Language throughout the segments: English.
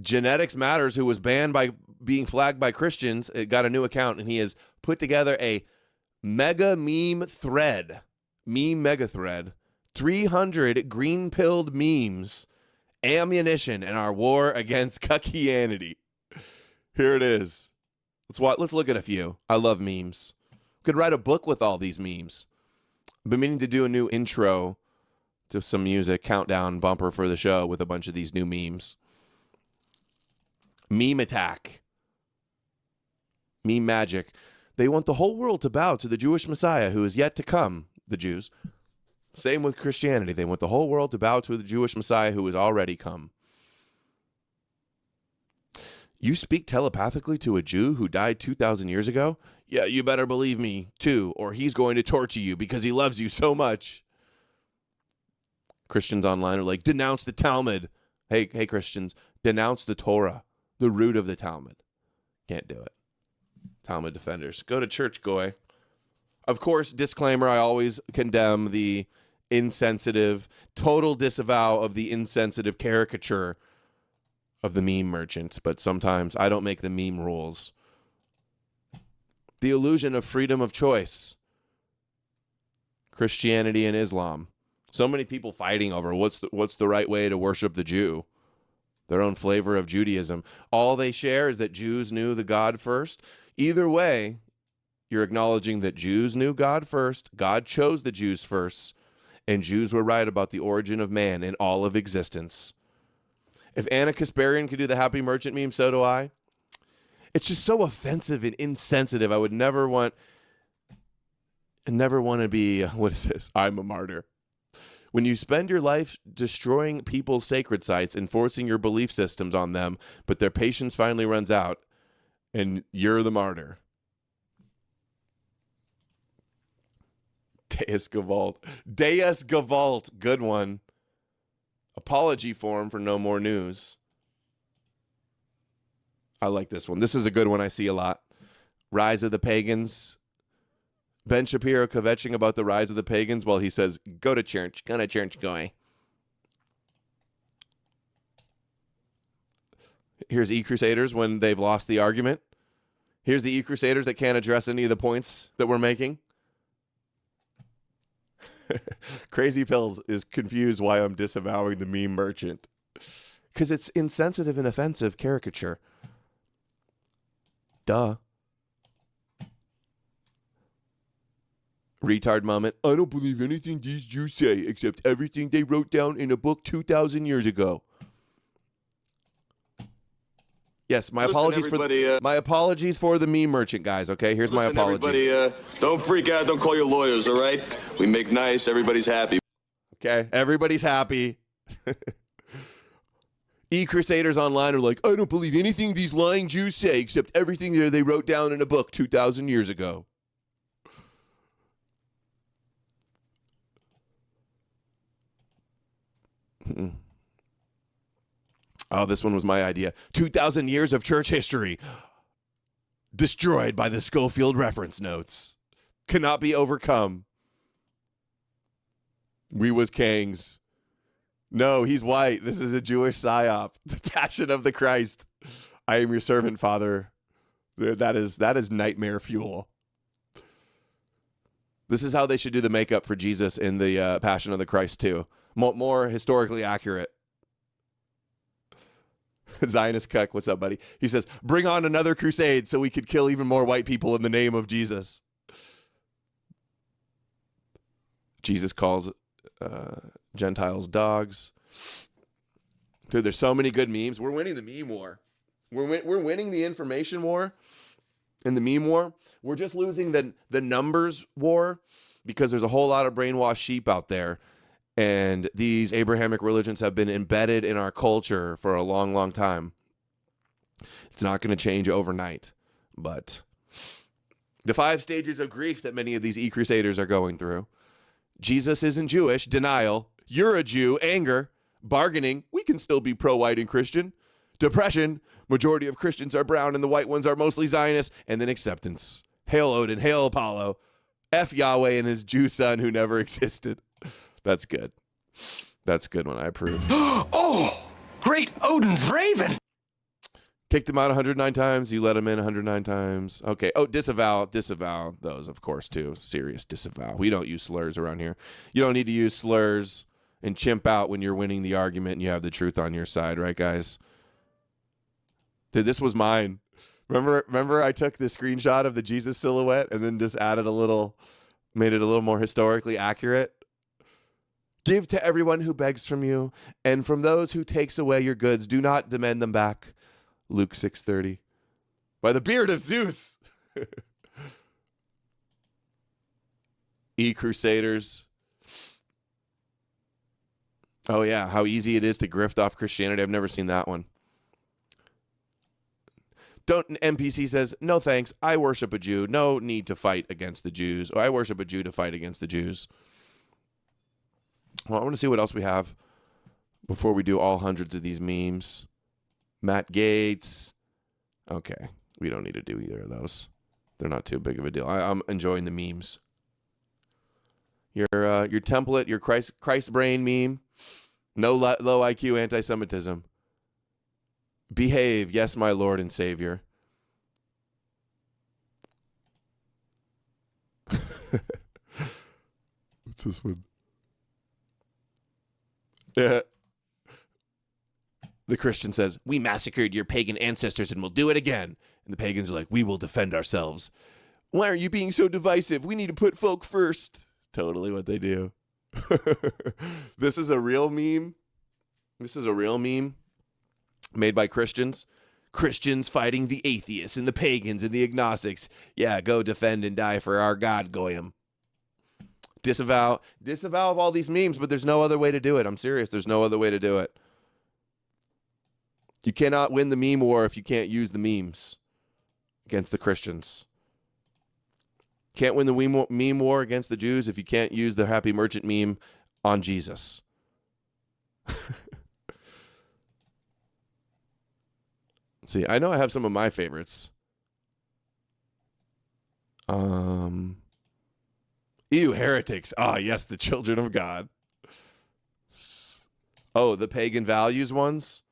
Genetics Matters, who was banned by being flagged by Christians, got a new account, and he has put together a mega meme mega thread, 300 green-pilled memes, ammunition in our war against cuckianity. Here it is. Let's look at a few. I love memes. Could write a book with all these memes. I've been meaning to do a new intro to some music, countdown bumper for the show with a bunch of these new memes. Meme attack. Meme magic. They want the whole world to bow to the Jewish Messiah who is yet to come, the Jews. Same with Christianity. They want the whole world to bow to the Jewish Messiah who has already come. You speak telepathically to a Jew who died 2,000 years ago? Yeah, you better believe me, too, or he's going to torture you because he loves you so much. Christians online are like, denounce the Talmud. Hey, Christians, denounce the Torah, the root of the Talmud. Can't do it. Talmud defenders. Go to church, goy. Of course, disclaimer, I always condemn the insensitive, total disavow of the insensitive caricature of the meme merchants, but sometimes I don't make the meme rules. The illusion of freedom of choice. Christianity and Islam. So many people fighting over what's the right way to worship the Jew. Their own flavor of Judaism. All they share is that Jews knew the God first. Either way, you're acknowledging that Jews knew God first, God chose the Jews first, and Jews were right about the origin of man in all of existence. If Anna Kasparian could do the happy merchant meme, so do I. It's just so offensive and insensitive. I would never want to be, what is this? I'm a martyr. When you spend your life destroying people's sacred sites and forcing your belief systems on them, but their patience finally runs out, and you're the martyr. Deus Gevalt. Deus Gevalt. Good one. Apology form for no more news. I like this one. This is a good one I see a lot. Rise of the Pagans. Ben Shapiro kvetching about the rise of the pagans while he says, go to church. Go to church, goy. Here's e-crusaders when they've lost the argument. Here's the e-crusaders that can't address any of the points that we're making. Crazy Pills is confused why I'm disavowing the meme merchant. Because it's insensitive and offensive caricature. Duh. Retard moment. I don't believe anything these Jews say except everything they wrote down in a book 2,000 years ago. Yes, my apologies for the meme merchant, guys. Okay, here's my apology. Everybody, don't freak out. Don't call your lawyers. All right, we make nice. Everybody's happy. Okay, everybody's happy. E-crusaders online are like, I don't believe anything these lying Jews say except everything they wrote down in a book 2,000 years ago. Oh, this one was my idea. 2,000 years of church history destroyed by the Schofield reference notes. Cannot be overcome. We was kings. No, he's white. This is a Jewish psyop. The Passion of the Christ. I am your servant, Father. That is nightmare fuel. This is how they should do the makeup for Jesus in the Passion of the Christ too. More historically accurate. Zionist Cuck, what's up, buddy? He says, bring on another crusade so we could kill even more white people in the name of Jesus. Jesus calls Gentiles dogs. Dude, there's so many good memes. We're winning the meme war. We're winning the information war and the meme war. We're just losing the numbers war because there's a whole lot of brainwashed sheep out there. And these Abrahamic religions have been embedded in our culture for a long, long time. It's not going to change overnight. But the 5 stages of grief that many of these e-crusaders are going through. Jesus isn't Jewish. Denial. You're a Jew. Anger. Bargaining. We can still be pro-white and Christian. Depression. Majority of Christians are brown and the white ones are mostly Zionists. And then acceptance. Hail Odin. Hail Apollo. F Yahweh and his Jew son who never existed. That's good. That's a good one. I approve. Oh, great Odin's raven. Kicked them out 109 times. You let them in 109 times. Okay. Oh, disavow those, of course, too. Serious disavow. We don't use slurs around here. You don't need to use slurs and chimp out when you're winning the argument and you have the truth on your side, right, guys? Dude, this was mine. Remember I took the screenshot of the Jesus silhouette and then just made it a little more historically accurate? Give to everyone who begs from you, and from those who takes away your goods, do not demand them back. Luke 6:30. By the beard of Zeus. E-crusaders. Oh, yeah. How easy it is to grift off Christianity. I've never seen that one. NPC says, no thanks. I worship a Jew. No need to fight against the Jews. Or I worship a Jew to fight against the Jews. Well, I want to see what else we have before we do all hundreds of these memes. Matt Gates. Okay. We don't need to do either of those. They're not too big of a deal. I'm enjoying the memes. Your template, your Christ brain meme. No low IQ anti-Semitism. Behave, yes, my Lord and Savior. What's this one? Yeah. The Christian says, we massacred your pagan ancestors and we'll do it again. And the pagans are like, we will defend ourselves. Why are you being so divisive? We need to put folk first. Totally what they do. This is a real meme. Made by Christians. Christians fighting the atheists and the pagans and the agnostics. Yeah, go defend and die for our God, Goyim. Disavow of all these memes, but there's no other way to do it. I'm serious. There's no other way to do it. You cannot win the meme war if you can't use the memes against the Christians. Can't win the meme war against the Jews if you can't use the happy merchant meme on Jesus. See, I know I have some of my favorites. Ew, heretics. Ah, yes, the children of God. Oh, the pagan values ones?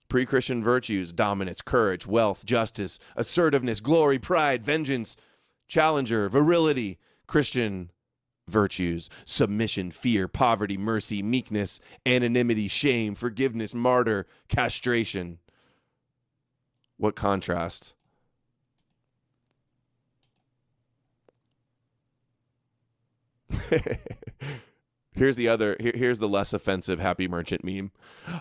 Pre-Christian virtues, dominance, courage, wealth, justice, assertiveness, glory, pride, vengeance, challenger, virility. Christian virtues, submission, fear, poverty, mercy, meekness, anonymity, shame, forgiveness, martyr, castration. What contrast? Here's the less offensive happy merchant meme.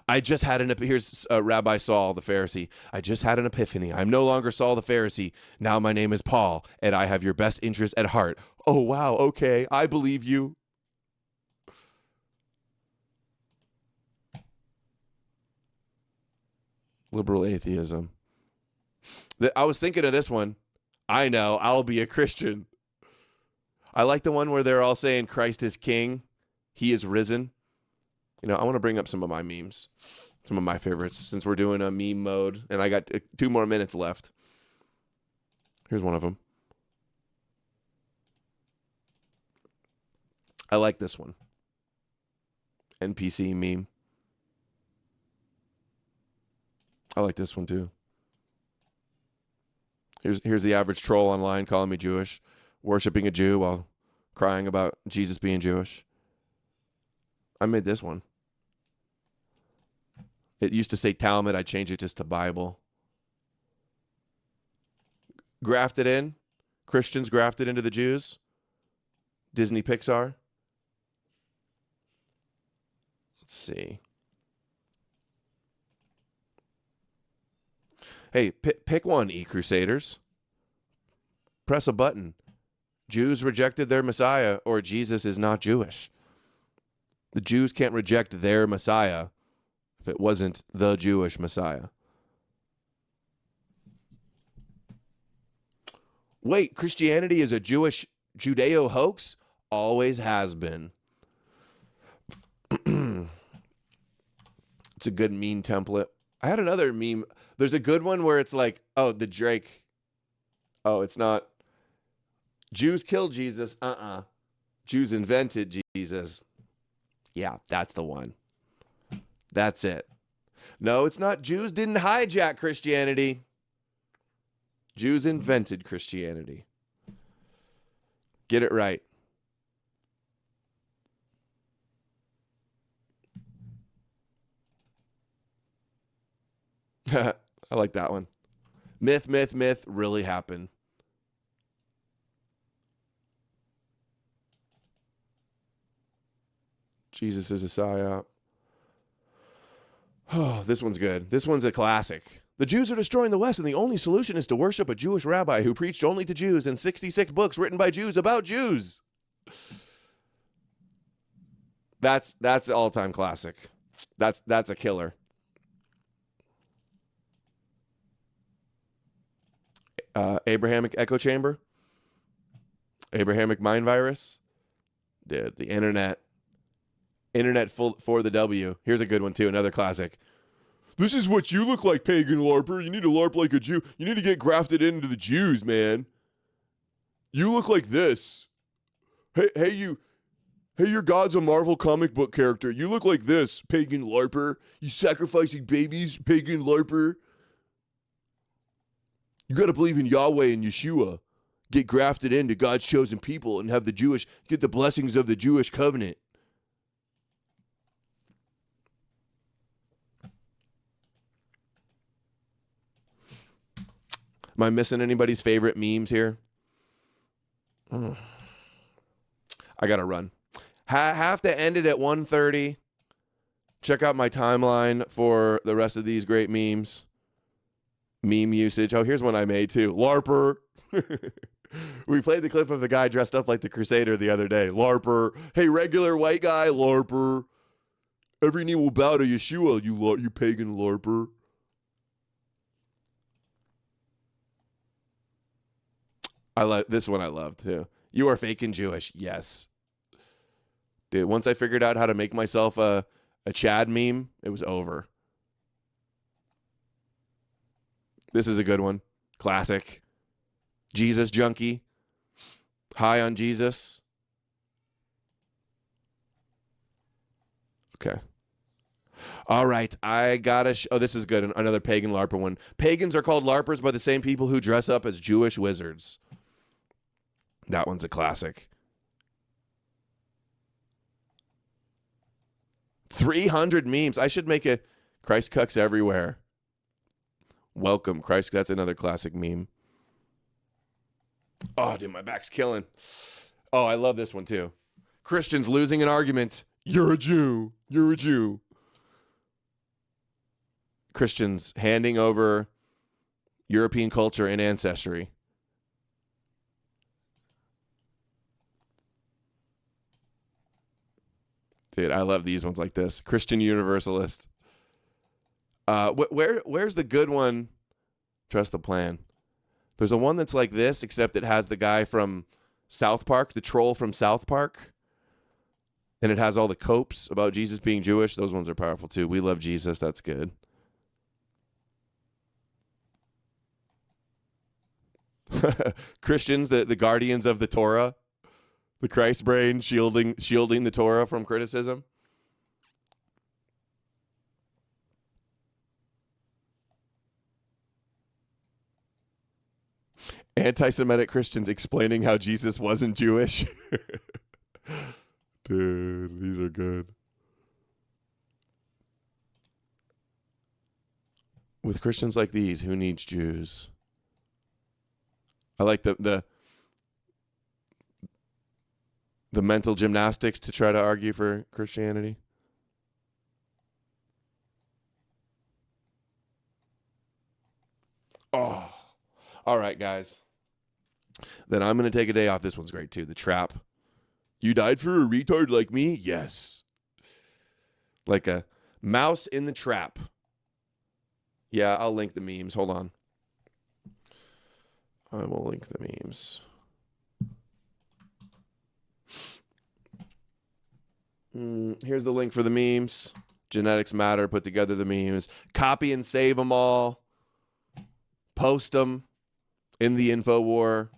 Here's Rabbi Saul the Pharisee. I just had an epiphany. I'm no longer Saul the Pharisee. Now my name is Paul, and I have your best interest at heart. Oh, wow. Okay. I believe you. Liberal atheism. I was thinking of this one. I know. I'll be a Christian. I like the one where they're all saying Christ is king. He is risen. You know, I want to bring up some of my memes, some of my favorites, since we're doing a meme mode, and I got 2 more minutes left. Here's one of them. I like this one. NPC meme. I like this one too. Here's the average troll online calling me Jewish, worshiping a Jew while crying about Jesus being Jewish. I made this one. It used to say Talmud. I changed it just to Bible. Grafted in. Christians grafted into the Jews. Disney Pixar. Let's see. Hey, pick one, e-crusaders. Press a button. Jews rejected their Messiah, or Jesus is not Jewish. The Jews can't reject their Messiah if it wasn't the Jewish Messiah. Wait, Christianity is a Jewish Judeo hoax? Always has been. It's a good meme template. I had another meme. There's a good one where it's like, oh, the Drake. Oh, it's not. Jews killed Jesus. Jews invented Jesus. Yeah, that's the one. That's it. No, it's not. Jews didn't hijack Christianity. Jews invented Christianity. Get it right. I like that one. Myth really happened. Jesus is a psyop. Oh, this one's good. This one's a classic. The Jews are destroying the West, and the only solution is to worship a Jewish rabbi who preached only to Jews and 66 books written by Jews about Jews. That's an all-time classic. That's a killer. Abrahamic echo chamber. Abrahamic mind virus. Dude, the internet. Internet full for the W. Here's a good one, too. Another classic. This is what you look like, pagan larper. You need to larp like a Jew. You need to get grafted into the Jews, man. You look like this. Hey, your God's a Marvel comic book character. You look like this, pagan larper. You sacrificing babies, pagan larper. You got to believe in Yahweh and Yeshua. Get grafted into God's chosen people and get the blessings of the Jewish covenant. Am I missing anybody's favorite memes here? I got to run. Have to end it at 1:30. Check out my timeline for the rest of these great memes. Meme usage. Oh, here's one I made too. Larper. We played the clip of the guy dressed up like the Crusader the other day. Larper. Hey, regular white guy, larper. Every knee will bow to Yeshua, you pagan larper. This one I love too. You are faking Jewish. Yes. Dude, once I figured out how to make myself a Chad meme, it was over. This is a good one. Classic. Jesus junkie. High on Jesus. Okay. All right. I gotta. This is good. Another pagan LARPer one. Pagans are called LARPers by the same people who dress up as Jewish wizards. That one's a classic. 300 memes. I should make a Christ cucks everywhere. Welcome, Christ. That's another classic meme. Oh, dude, my back's killing. Oh, I love this one too. Christians losing an argument. You're a Jew. You're a Jew. Christians handing over European culture and ancestry. Dude, I love these ones like this. Christian Universalist. Where's the good one? Trust the plan. There's a one that's like this, except it has the guy from South Park, the troll from South Park. And it has all the copes about Jesus being Jewish. Those ones are powerful too. We love Jesus. That's good. Christians, the guardians of the Torah. The Christ brain shielding the Torah from criticism. Anti-Semitic Christians explaining how Jesus wasn't Jewish. Dude, these are good. With Christians like these, who needs Jews? I like the mental gymnastics to try to argue for Christianity. Oh, all right, guys. Then I'm going to take a day off. This one's great, too. The trap. You died for a retard like me? Yes. Like a mouse in the trap. Yeah, I'll link the memes. Hold on. I will link the memes. Here's the link for the memes. Genetics Matter put together the memes. Copy and save them all. Post them in the info war.